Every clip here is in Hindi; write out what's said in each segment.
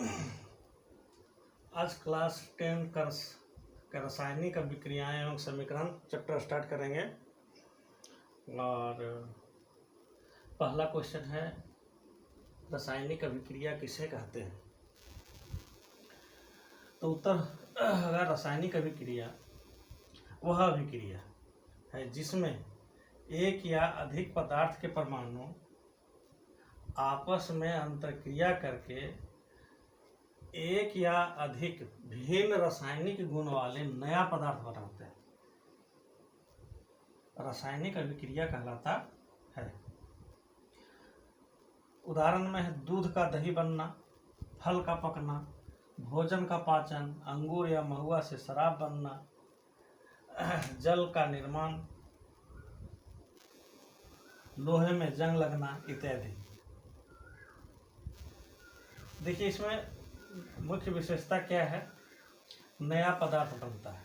आज क्लास 10 का रासायनिक अभिक्रियाएं एवं समीकरण चैप्टर स्टार्ट करेंगे। और पहला क्वेश्चन है, रासायनिक अभिक्रिया किसे कहते हैं? तो उत्तर अगर रासायनिक अभिक्रिया वह अभिक्रिया है जिसमें एक या अधिक पदार्थ के परमाणु आपस में अंतरक्रिया करके एक या अधिक भिन्न रासायनिक गुण वाले नया पदार्थ बनाते हैं, रासायनिक अभिक्रिया कहलाता है। उदाहरण में है दूध का दही बनना, फल का पकना, भोजन का पाचन, अंगूर या महुआ से शराब बनना, जल का निर्माण, लोहे में जंग लगना इत्यादि। देखिए, इसमें मुख्य विशेषता क्या है? नया पदार्थ बनता है।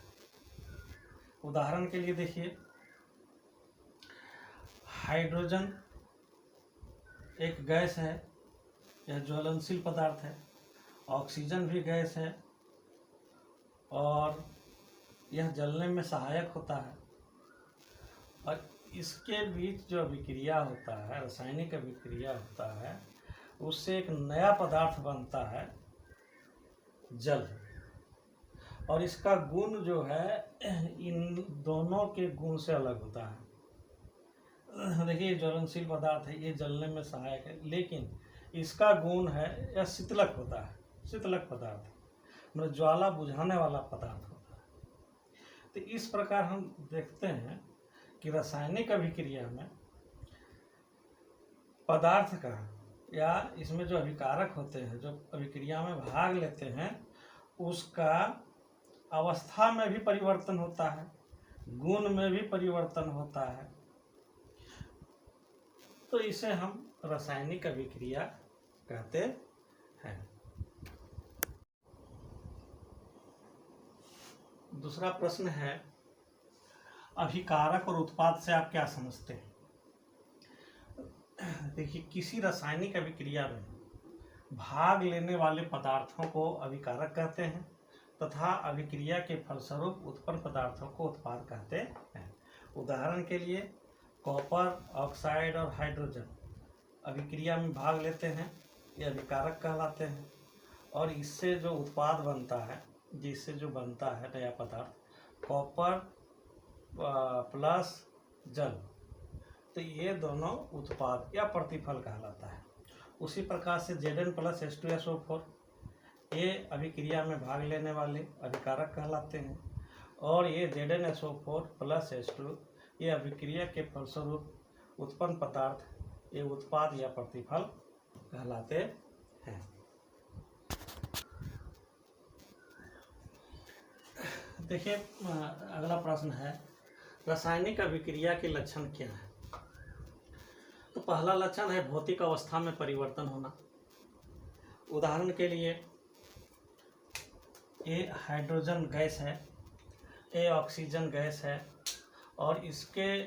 उदाहरण के लिए देखिए, हाइड्रोजन एक गैस है, यह ज्वलनशील पदार्थ है। ऑक्सीजन भी गैस है और यह जलने में सहायक होता है। और इसके बीच जो अभिक्रिया होता है, रासायनिक अभिक्रिया होता है, उससे एक नया पदार्थ बनता है, जल। और इसका गुण जो है इन दोनों के गुण से अलग होता है। देखिए, ज्वलनशील पदार्थ है, ये जलने में सहायक है, लेकिन इसका गुण है यह शीतलक होता है, शीतलक पदार्थ, मतलब ज्वाला बुझाने वाला पदार्थ होता है। तो इस प्रकार हम देखते हैं कि रासायनिक अभिक्रिया में पदार्थ का या इसमें जो अभिकारक होते हैं, जो अभिक्रिया में भाग लेते हैं, उसका अवस्था में भी परिवर्तन होता है, गुण में भी परिवर्तन होता है। तो इसे हम रासायनिक अभिक्रिया कहते हैं। दूसरा प्रश्न है, अभिकारक और उत्पाद से आप क्या समझते हैं? देखिए, किसी रासायनिक अभिक्रिया में भाग लेने वाले पदार्थों को अभिकारक कहते हैं तथा अभिक्रिया के फलस्वरूप उत्पन्न पदार्थों को उत्पाद कहते हैं। उदाहरण के लिए, कॉपर ऑक्साइड और हाइड्रोजन अभिक्रिया में भाग लेते हैं, ये अभिकारक कहलाते हैं। और इससे जो उत्पाद बनता है, जिससे जो बनता है नया पदार्थ, कॉपर प्लस जल, तो ये दोनों उत्पाद या प्रतिफल कहलाता है। उसी प्रकार से Zn प्लस H2SO4 ये अभिक्रिया में भाग लेने वाले अभिकारक कहलाते हैं। और ये ZnSO4 प्लस H2 ये अभिक्रिया के फलस्वरूप उत्पन्न पदार्थ, ये उत्पाद या प्रतिफल कहलाते हैं। देखिए, अगला प्रश्न है, रासायनिक अभिक्रिया के लक्षण क्या है? तो पहला लक्षण है भौतिक अवस्था में परिवर्तन होना। उदाहरण के लिए, ये हाइड्रोजन गैस है, ये ऑक्सीजन गैस है, और इसके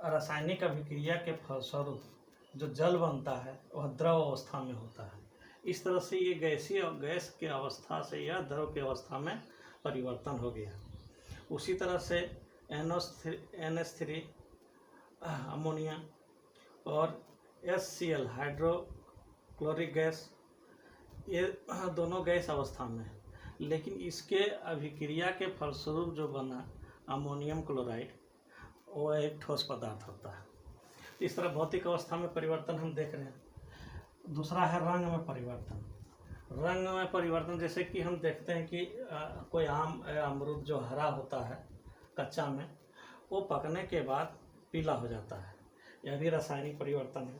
रासायनिक अभिक्रिया के फलस्वरूप जो जल बनता है वह द्रव अवस्था में होता है। इस तरह से ये गैसीय गैस के अवस्था से यह द्रव की अवस्था में परिवर्तन हो गया। उसी तरह से NH3 अमोनिया और HCl हाइड्रोक्लोरिक गैस, ये दोनों गैस अवस्था में है, लेकिन इसके अभिक्रिया के फलस्वरूप जो बना अमोनियम क्लोराइड, वो एक ठोस पदार्थ होता है। इस तरह भौतिक अवस्था में परिवर्तन हम देख रहे हैं। दूसरा है रंग में परिवर्तन। रंग में परिवर्तन, जैसे कि हम देखते हैं कि कोई आम अमरूद जो हरा होता है कच्चा में, वो पकने के बाद पीला हो जाता है, यह भी रासायनिक परिवर्तन है।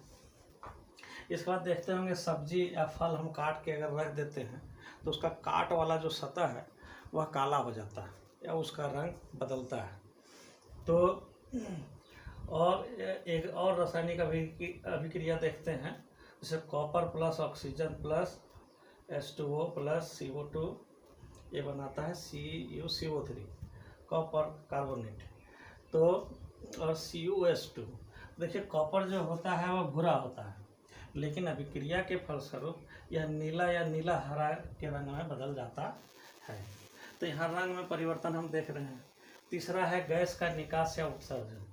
इसके बाद देखते होंगे सब्जी या फल हम काट के अगर रख देते हैं तो उसका काट वाला जो सतह है वह काला हो जाता है या उसका रंग बदलता है। तो और एक और रासायनिक अभिक्रिया देखते हैं, जैसे copper plus oxygen plus H2O plus CO2, ये बनाता है CuCO3, कॉपर कार्बोनेट। तो और CuS2, देखिए कॉपर जो होता है वह भूरा होता है, लेकिन अभिक्रिया के फलस्वरूप यह नीला या नीला हरा के रंग में बदल जाता है। तो यहाँ रंग में परिवर्तन हम देख रहे हैं। तीसरा है गैस का निकास या उत्सर्जन।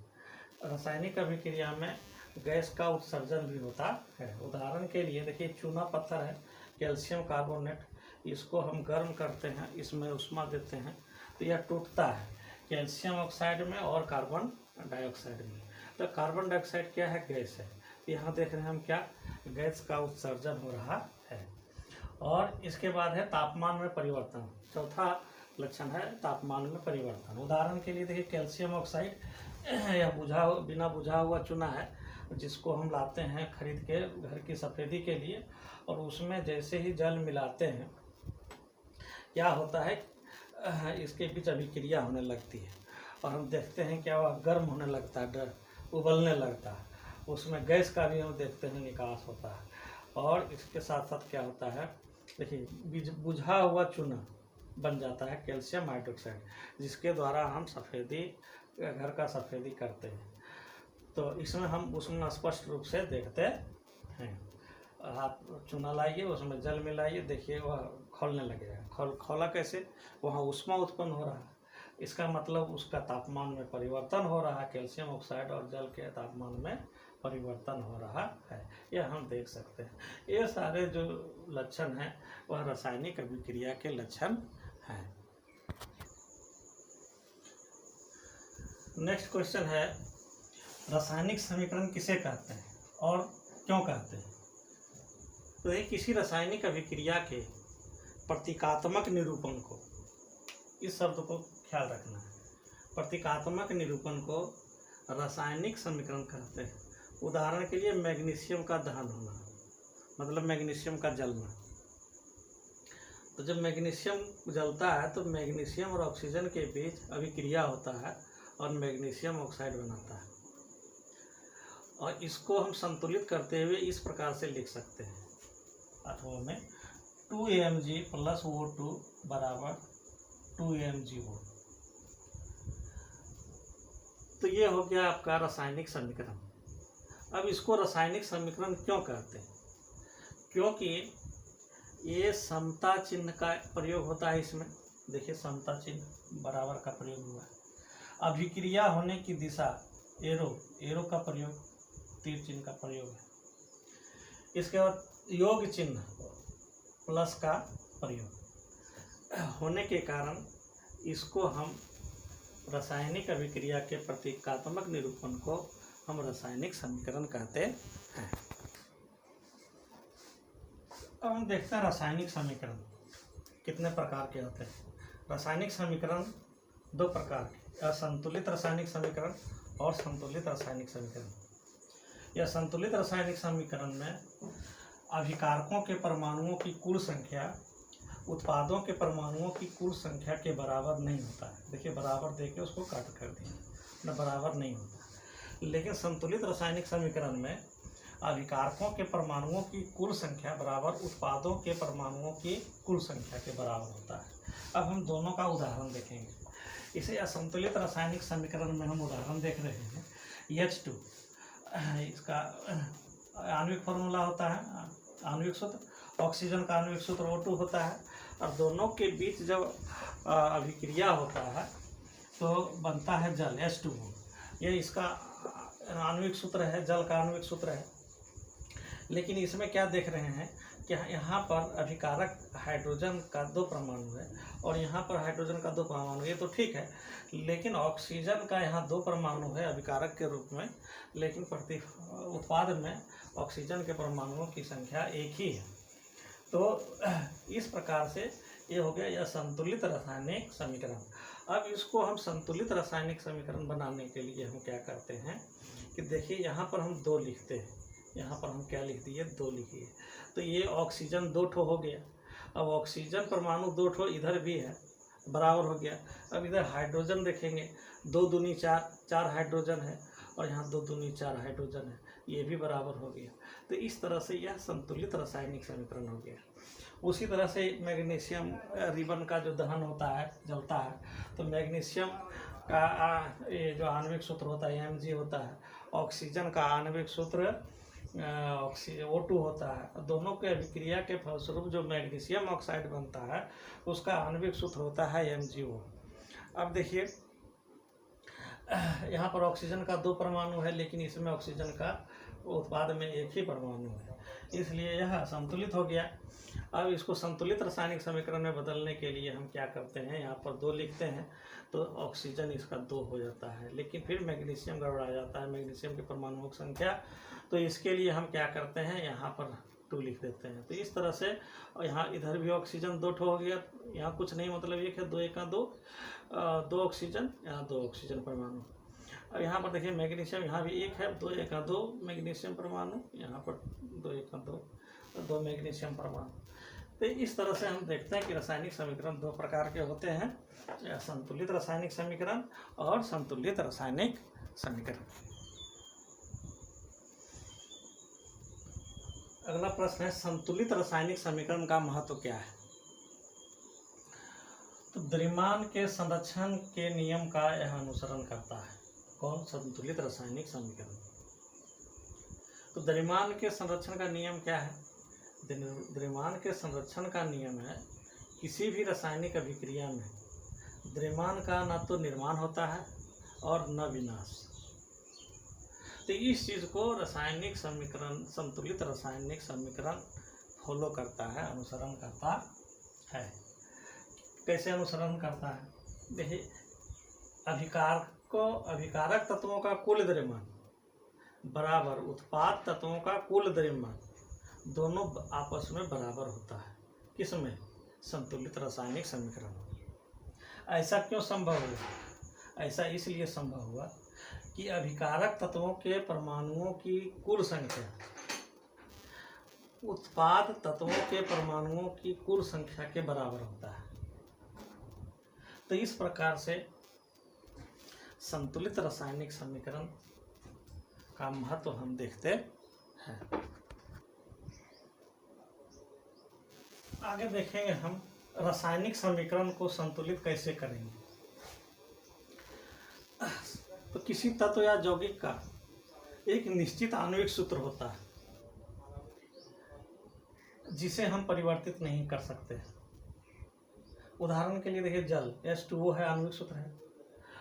रासायनिक अभिक्रिया में गैस का उत्सर्जन भी होता है। उदाहरण के लिए देखिए, चूना पत्थर है, कैल्शियम कार्बोनेट, इसको हम गर्म करते हैं, इसमें उष्मा देते हैं तो यह टूटता है कैल्शियम ऑक्साइड में और कार्बन डाइऑक्साइड में। तो कार्बन डाइऑक्साइड क्या है? गैस है। तो यहाँ देख रहे हैं हम क्या, गैस का उत्सर्जन हो रहा है। और इसके बाद है तापमान में परिवर्तन। चौथा लक्षण है तापमान में परिवर्तन। उदाहरण के लिए देखिए, कैल्शियम ऑक्साइड या बिना बुझा हुआ चूना है, जिसको हम लाते हैं खरीद के घर की सफ़ेदी के लिए, और उसमें जैसे ही जल मिलाते हैं क्या होता है, इसके बीच अभिक्रिया होने लगती है और हम देखते हैं क्या वह गर्म होने लगता है, उबलने लगता है, उसमें गैस का भी हम देखते हैं निकास होता है। और इसके साथ साथ क्या होता है, देखिए, बुझा हुआ चूना बन जाता है कैल्शियम हाइड्रोक्साइड, जिसके द्वारा हम सफ़ेदी, घर का सफ़ेदी करते हैं। तो इसमें हम उसमें स्पष्ट रूप से देखते हैं। आप चूना लाइए, उसमें जल मिलाइए, देखिए वह खौलने लगेगा। खौला कैसे? वहाँ ऊष्मा उत्पन्न हो रहा है, इसका मतलब उसका तापमान में परिवर्तन हो रहा है। कैल्शियम ऑक्साइड और जल के तापमान में परिवर्तन हो रहा है, यह हम देख सकते हैं। ये सारे जो लक्षण हैं वह रासायनिक अभिक्रिया के लक्षण हैं। नेक्स्ट क्वेश्चन है, रासायनिक समीकरण किसे कहते हैं और क्यों कहते हैं? तो ये किसी रासायनिक अभिक्रिया के प्रतीकात्मक निरूपण को, इस शब्द को ख्याल रखना है, प्रतीकात्मक निरूपण को रासायनिक समीकरण कहते हैं। उदाहरण के लिए मैग्नीशियम का दहन होना, मतलब मैग्नीशियम का जलना। तो जब मैग्नीशियम जलता है तो मैग्नीशियम और ऑक्सीजन के बीच अभिक्रिया होता है और मैग्नीशियम ऑक्साइड बनाता है, और इसको हम संतुलित करते हुए इस प्रकार से लिख सकते हैं, अथवा में 2Mg + O2 = 2MgO। तो ये हो गया आपका रासायनिक समीकरण। अब इसको रासायनिक समीकरण क्यों कहते हैं? क्योंकि ये समता चिन्ह का प्रयोग होता है इसमें। देखिए, समता चिन्ह बराबर का प्रयोग हुआ है। अभिक्रिया होने की दिशा, एरो का प्रयोग, तीर चिन्ह का प्रयोग है। इसके बाद योग चिन्ह प्लस का प्रयोग होने के कारण इसको हम रासायनिक अभिक्रिया के प्रतीकात्मक निरूपण को हम रासायनिक समीकरण कहते हैं। अब हम देखते हैं रासायनिक समीकरण कितने प्रकार के होते हैं। रासायनिक समीकरण दो प्रकार के, असंतुलित रासायनिक समीकरण और संतुलित रासायनिक समीकरण। यह संतुलित रासायनिक समीकरण में अभिकारकों के परमाणुओं की कुल संख्या उत्पादों के परमाणुओं की कुल संख्या के बराबर नहीं होता है। देखिए, बराबर देके उसको काट कर दिया ना, बराबर नहीं होता। लेकिन संतुलित रासायनिक समीकरण में अभिकारकों के परमाणुओं की कुल संख्या बराबर उत्पादों के परमाणुओं की कुल संख्या के बराबर होता है। अब हम दोनों का उदाहरण देखेंगे। इसे असंतुलित रासायनिक समीकरण में हम उदाहरण देख रहे हैं। H2, इसका आणविक फॉर्मूला होता है, आणविक सूत्र। ऑक्सीजन का आणविक सूत्र O2 होता है, और दोनों के बीच जब अभिक्रिया होता है तो बनता है जल, H2O। ये इसका आणविक सूत्र है, जल का आणविक सूत्र है। लेकिन इसमें क्या देख रहे हैं कि यहाँ पर अभिकारक हाइड्रोजन का 2 परमाणु है और यहाँ पर हाइड्रोजन का 2 परमाणु। ये तो ठीक है, लेकिन ऑक्सीजन का यहाँ 2 परमाणु है अभिकारक के रूप में, लेकिन उत्पाद में ऑक्सीजन के परमाणुओं की संख्या एक ही है। तो इस प्रकार से ये हो गया यह संतुलित रासायनिक समीकरण। अब इसको हम संतुलित रासायनिक समीकरण बनाने के लिए हम क्या करते हैं कि देखिए, यहाँ पर हम 2 लिखते हैं, यहाँ पर हम क्या लिख दिए, 2 लिखिए। तो ये ऑक्सीजन 2 ठो हो गया। अब ऑक्सीजन परमाणु 2 ठो इधर भी है, बराबर हो गया। अब इधर हाइड्रोजन देखेंगे, 2 दूनी 4, 4 हाइड्रोजन है, और यहाँ 2 दूनी 4 हाइड्रोजन है, ये भी बराबर हो गया। तो इस तरह से यह संतुलित रासायनिक समीकरण हो गया। उसी तरह से मैग्नीशियम रिबन का जो दहन होता है, जलता है, तो मैग्नीशियम का ये जो आणविक सूत्र होता है Mg होता है। ऑक्सीजन का आणविक सूत्र O2 होता है, दोनों के अभिक्रिया के फलस्वरूप जो मैग्नीशियम ऑक्साइड बनता है उसका आणविक सूत्र होता है MgO। अब देखिए यहाँ पर ऑक्सीजन का 2 परमाणु है, लेकिन इसमें ऑक्सीजन का उत्पाद में 1 ही परमाणु है, इसलिए यह असंतुलित हो गया। अब इसको संतुलित रासायनिक समीकरण में बदलने के लिए हम क्या करते हैं, यहाँ पर 2 लिखते हैं तो ऑक्सीजन इसका 2 हो जाता है, लेकिन फिर मैग्नीशियम गड़बड़ा जाता है, मैग्नीशियम की परमाणुओं की संख्या। तो इसके लिए हम क्या करते हैं, यहाँ पर 2 लिख देते हैं। तो इस तरह से यहाँ इधर भी ऑक्सीजन 2 हो गया, यहाँ कुछ नहीं, मतलब 1 है, 2 1 2 2 ऑक्सीजन, यहाँ 2 ऑक्सीजन परमाणु। अब यहाँ पर देखिए मैग्नीशियम, यहाँ भी 1 है, 2 1 2 मैग्नीशियम परमाणु, यहाँ पर 2 1 2 मैग्नीशियम परमाणु। तो इस तरह से हम देखते हैं कि रासायनिक समीकरण 2 प्रकार के होते हैं, संतुलित रासायनिक समीकरण और संतुलित रासायनिक समीकरण। अगला प्रश्न है, संतुलित रासायनिक समीकरण का महत्व क्या है? तो द्रव्यमान के संरक्षण के नियम का यह अनुसरण करता है। कौन? संतुलित रासायनिक समीकरण। तो द्रव्यमान के संरक्षण का नियम क्या है? द्रव्यमान के संरक्षण का नियम है, किसी भी रासायनिक अभिक्रिया में द्रव्यमान का न तो निर्माण होता है और न विनाश। तो इस चीज़ को रासायनिक समीकरण, संतुलित रासायनिक समीकरण फॉलो करता है, अनुसरण करता है। कैसे अनुसरण करता है? देखिए, अभिकारक तत्वों का कुल द्रव्यमान बराबर उत्पाद तत्वों का कुल द्रव्यमान, दोनों आपस में बराबर होता है। किसमें? संतुलित रासायनिक समीकरण। ऐसा क्यों संभव हुआ? ऐसा इसलिए संभव हुआ कि अभिकारक तत्वों के परमाणुओं की कुल संख्या उत्पाद तत्वों के परमाणुओं की कुल संख्या के बराबर होता है। तो इस प्रकार से संतुलित रासायनिक समीकरण का महत्व हम देखते हैं। आगे देखेंगे हम रासायनिक समीकरण को संतुलित कैसे करेंगे। तो किसी तत्व या यौगिक का एक निश्चित आणविक सूत्र होता है जिसे हम परिवर्तित नहीं कर सकते। उदाहरण के लिए देखिए, जल H2O है, आणविक सूत्र है,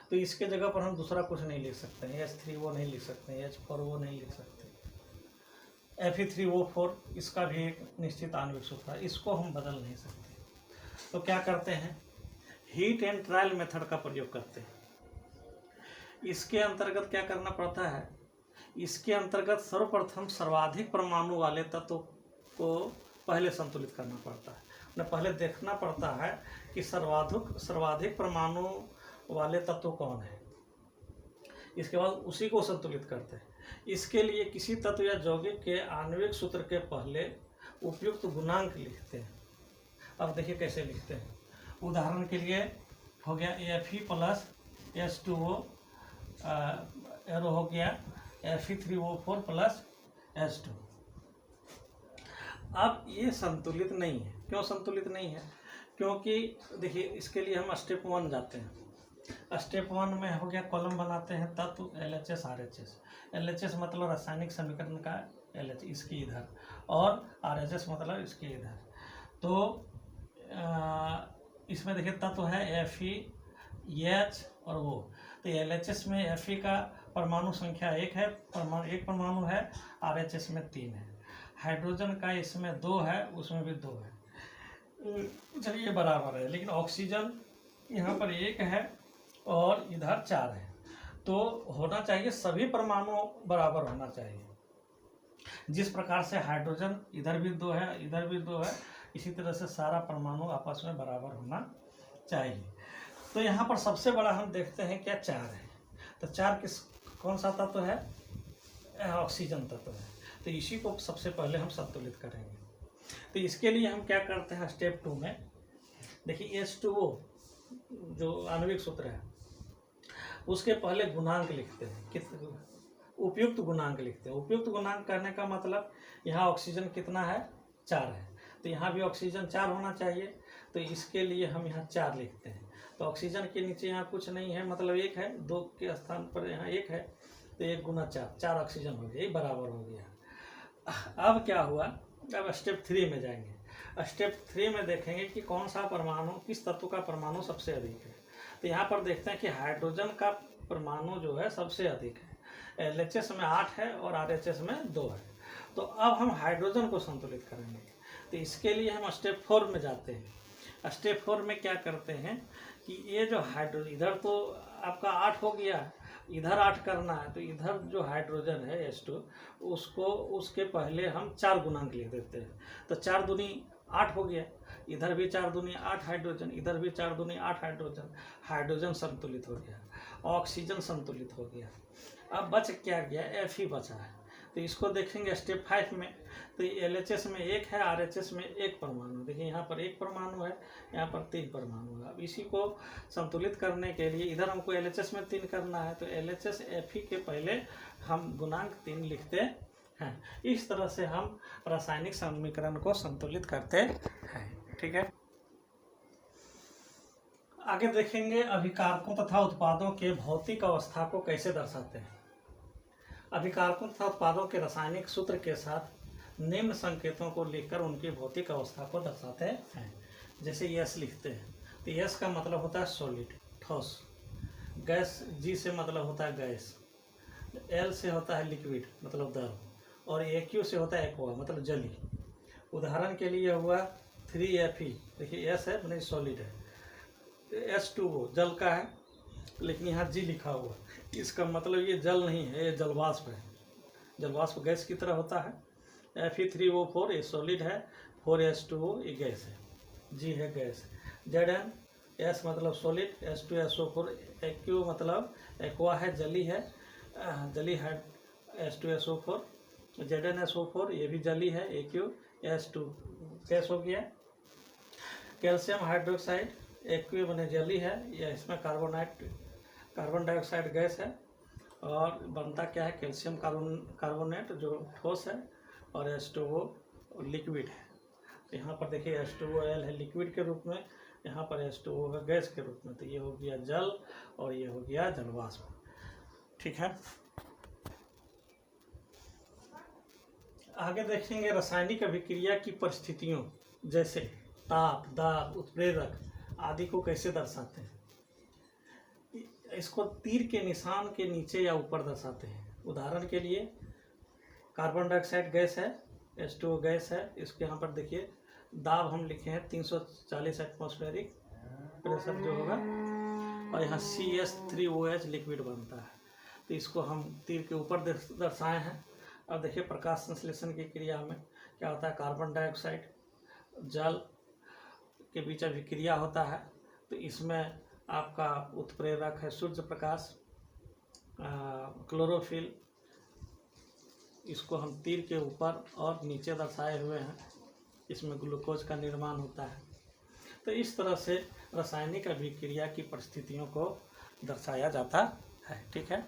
तो इसके जगह पर हम दूसरा कुछ नहीं लिख सकते हैं, H3O नहीं लिख सकते हैं, H4O नहीं लिख सकते, Fe3O4, इसका भी एक निश्चित आणविक सूत्र है, इसको हम बदल नहीं सकते। तो क्या करते हैं, हीट एंड ट्रायल मेथड का प्रयोग करते हैं। इसके अंतर्गत क्या करना पड़ता है, इसके अंतर्गत सर्वप्रथम सर्वाधिक परमाणु वाले तत्व को पहले संतुलित करना पड़ता है। उन्हें पहले देखना पड़ता है कि सर्वाधिक परमाणु वाले तत्व कौन है, इसके बाद उसी को संतुलित करते हैं। इसके लिए किसी तत्व या यौगिक के आणविक सूत्र के पहले उपयुक्त गुणांक लिखते हैं। अब देखिए कैसे लिखते हैं। उदाहरण के लिए हो गया Fe प्लस H2O, एरो हो गया Fe3O4 प्लस H2। अब ये संतुलित नहीं है। क्यों संतुलित नहीं है? क्योंकि देखिए, इसके लिए हम स्टेप 1 जाते हैं। स्टेप 1 में हो गया, कॉलम बनाते हैं तत्व LHS RHS। LHS मतलब रासायनिक समीकरण का LH इसके इधर, और RHS मतलब इसके इधर। तो इसमें देखिए तत्व है Fe, H और O। तो LHS में Fe का परमाणु संख्या 1 है, एक परमाणु है, RHS में 3 है। हाइड्रोजन का इसमें 2 है, उसमें भी 2 है, चलिए बराबर है। लेकिन ऑक्सीजन यहाँ पर 1 है और इधर 4 है, तो होना चाहिए सभी परमाणु बराबर होना चाहिए। जिस प्रकार से हाइड्रोजन इधर भी 2 है, इधर भी 2 है, इसी तरह से सारा परमाणु आपस में बराबर होना चाहिए। तो यहाँ पर सबसे बड़ा हम देखते हैं क्या, 4 है। तो 4 कौन सा तत्व है? ऑक्सीजन तत्व है। तो इसी को सबसे पहले हम संतुलित करेंगे। तो इसके लिए हम क्या करते हैं, स्टेप 2 में देखिए H2O जो आणविक सूत्र है उसके पहले गुणांक लिखते हैं, उपयुक्त गुणांक लिखते हैं। उपयुक्त गुणांक कहने का मतलब यहाँ ऑक्सीजन कितना है, 4 है, तो यहाँ भी ऑक्सीजन 4 होना चाहिए। तो इसके लिए हम यहाँ 4 लिखते हैं। तो ऑक्सीजन के नीचे यहाँ कुछ नहीं है, मतलब 1 है, 2 के स्थान पर यहाँ 1 है, तो 1 गुना 4 ऑक्सीजन हो गया, ये बराबर हो गया। अब क्या हुआ, अब स्टेप 3 में जाएंगे। स्टेप 3 में देखेंगे कि कौन सा परमाणु, किस तत्व का परमाणु सबसे अधिक है। तो यहाँ पर देखते हैं कि हाइड्रोजन का परमाणु जो है सबसे अधिक है। LHS में 8 है और RHS में 2 है। तो अब हम हाइड्रोजन को संतुलित करेंगे। तो इसके लिए हम स्टेप 4 में जाते हैं। स्टेप 4 में क्या करते हैं कि ये जो हाइड्रोजन, इधर तो आपका 8 हो गया, इधर 8 करना है, तो इधर जो हाइड्रोजन है H2 उसको, उसके पहले हम 4 गुणांक लिख देते हैं। तो 4 दूनी 8 हो गया, इधर भी 4 दूनी 8 हाइड्रोजन, इधर भी 4 दूनी 8 हाइड्रोजन। हाइड्रोजन संतुलित हो गया, ऑक्सीजन संतुलित हो गया। अब बच क्या गया, F ही बचा है। तो इसको देखेंगे स्टेप 5 में। तो LHS में 1 है, RHS में 1 परमाणु। देखिए यहाँ पर 1 परमाणु है, यहाँ पर 3 परमाणु है। अब इसी को संतुलित करने के लिए इधर हमको LHS में 3 करना है, तो LHS Fe के पहले हम गुणांक 3 लिखते हैं। इस तरह से हम रासायनिक समीकरण को संतुलित करते हैं। ठीक है, आगे देखेंगे अभिकारकों तथा उत्पादों के भौतिक अवस्था को कैसे दर्शाते हैं। अभिकारकों तथा उत्पादों के रासायनिक सूत्र के साथ निम्न संकेतों को लिखकर उनकी भौतिक अवस्था को दर्शाते हैं। जैसे यस लिखते हैं, तो यस का मतलब होता है सॉलिड, ठोस। गैस, जी से मतलब होता है गैस। एल से होता है लिक्विड, मतलब द्रव। और AQ से होता है एक्वा, मतलब जली। उदाहरण के लिए हुआ 3Fe, देखिए एस है मतलब सॉलिड है, H2O जल का है, लेकिन यहाँ जी लिखा हुआ, इसका मतलब ये जल नहीं है, ये जलवाष्प है। जलवाष्प गैस की तरह होता है। Fe3O4 ये सॉलिड है, 4H2O ये गैस है, जी है गैस। Zn, S मतलब सॉलिड, H2SO4, AQ मतलब एक्वा है, जली है, जली है H2SO4, ZnSO4 ये भी जली है, AQ, H2 गैस हो गया। कैल्शियम हाइड्रोक्साइड एक्वा बने जली है, यह इसमें कार्बन डाइऑक्साइड गैस है। और बनता क्या है, कैल्शियम कार्बोनेट जो ठोस है, और H2O लिक्विड है। तो यहाँ पर देखिए H2OL है लिक्विड के रूप में, यहाँ पर H2O है गैस के रूप में। तो ये हो गया जल और ये हो गया जलवाष्प। ठीक है, आगे देखेंगे रासायनिक अभिक्रिया की परिस्थितियों, जैसे ताप, दाब, उत्प्रेरक आदि को कैसे दर्शाते हैं। इसको तीर के निशान के नीचे या ऊपर दर्शाते हैं। उदाहरण के लिए कार्बन डाइऑक्साइड गैस है, H2O गैस है, इसके यहाँ पर देखिए दाब हम लिखे हैं 340 एटमॉस्फेरिक प्रेशर जो होगा, और यहाँ CH3OH लिक्विड बनता है। तो इसको हम तीर के ऊपर दर्शाए हैं। अब देखिए प्रकाश संश्लेषण की क्रिया में क्या होता है, कार्बन डाइऑक्साइड जल के बीच अभिक्रिया होता है। तो इसमें आपका उत्प्रेरक है सूर्य प्रकाश, क्लोरोफिल। इसको हम तीर के ऊपर और नीचे दर्शाए हुए हैं। इसमें ग्लूकोज का निर्माण होता है। तो इस तरह से रासायनिक अभिक्रिया की परिस्थितियों को दर्शाया जाता है। ठीक है।